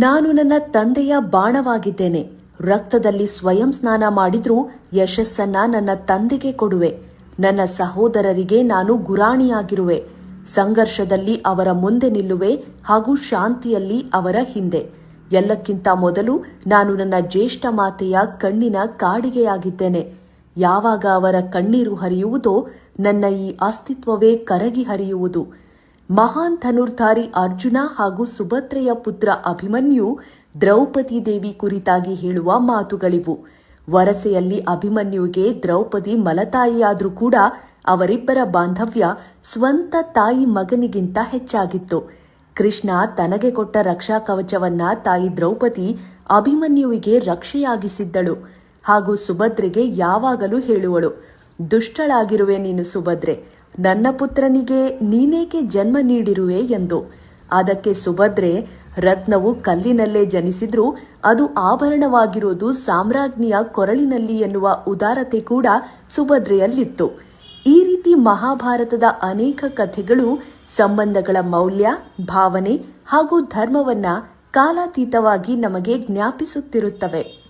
ನಾನು ನನ್ನ ತಂದೆಯ ಬಾಣವಾಗಿದ್ದೇನೆ. ರಕ್ತದಲ್ಲಿ ಸ್ವಯಂ ಸ್ನಾನ ಮಾಡಿದ್ರೂ ಯಶಸ್ಸನ್ನ ನನ್ನ ತಂದೆಗೆ ಕೊಡುವೆ. ನನ್ನ ಸಹೋದರರಿಗೆ ನಾನು ಗುರಾಣಿಯಾಗಿರುವೆ. ಸಂಘರ್ಷದಲ್ಲಿ ಅವರ ಮುಂದೆ ನಿಲ್ಲುವೆ ಹಾಗೂ ಶಾಂತಿಯಲ್ಲಿ ಅವರ ಹಿಂದೆ. ಎಲ್ಲಕ್ಕಿಂತ ಮೊದಲು ನಾನು ನನ್ನ ಜ್ಯೇಷ್ಠ ಮಾತೆಯ ಕಣ್ಣಿನ ಕಾಡಿಗೆಯಾಗಿದ್ದೇನೆ. ಯಾವಾಗ ಅವರ ಕಣ್ಣೀರು ಹರಿಯುವುದೋ ನನ್ನ ಈ ಅಸ್ತಿತ್ವವೇ ಕರಗಿ ಹರಿಯುವುದು. ಮಹಾನ್ ಧನುರ್ಧಾರಿ ಅರ್ಜುನ ಹಾಗೂ ಸುಭದ್ರೆಯ ಪುತ್ರ ಅಭಿಮನ್ಯು ದ್ರೌಪದಿ ದೇವಿ ಕುರಿತಾಗಿ ಹೇಳುವ ಮಾತುಗಳಿವು. ವರಸೆಯಲ್ಲಿ ಅಭಿಮನ್ಯುವಿಗೆ ದ್ರೌಪದಿ ಮಲತಾಯಿಯಾದ್ರೂ ಕೂಡ ಅವರಿಬ್ಬರ ಬಾಂಧವ್ಯ ಸ್ವಂತ ತಾಯಿ ಮಗನಿಗಿಂತ ಹೆಚ್ಚಾಗಿತ್ತು. ಕೃಷ್ಣ ತನಗೆ ಕೊಟ್ಟ ರಕ್ಷಾ ಕವಚವನ್ನ ತಾಯಿ ದ್ರೌಪದಿ ಅಭಿಮನ್ಯುವಿಗೆ ರಕ್ಷೆಯಾಗಿಸಿದ್ದಳು ಹಾಗೂ ಸುಭದ್ರೆಗೆ ಯಾವಾಗಲೂ ಹೇಳುವಳು, ದುಷ್ಟಳಾಗಿರುವೆ ನೀನು ಸುಭದ್ರೆ, ನನ್ನ ಪುತ್ರನಿಗೆ ನೀನೇಕೆ ಜನ್ಮ ನೀಡಿರುವೆ ಎಂದು. ಅದಕ್ಕೆ ಸುಭದ್ರೆ, ರತ್ನವು ಕಲ್ಲಿನಲ್ಲೇ ಜನಿಸಿದ್ರೂ ಅದು ಆಭರಣವಾಗಿರೋದು ಸಾಮ್ರಾಜ್ಞಿಯ ಕೊರಳಿನಲ್ಲಿ ಎನ್ನುವ ಉದಾರತೆ ಕೂಡ ಸುಭದ್ರೆಯಲ್ಲಿತ್ತು. ಈ ರೀತಿ ಮಹಾಭಾರತದ ಅನೇಕ ಕಥೆಗಳು ಸಂಬಂಧಗಳ ಮೌಲ್ಯ, ಭಾವನೆ ಹಾಗೂ ಧರ್ಮವನ್ನ ಕಾಲಾತೀತವಾಗಿ ನಮಗೆ ಜ್ಞಾಪಿಸುತ್ತಿರುತ್ತವೆ.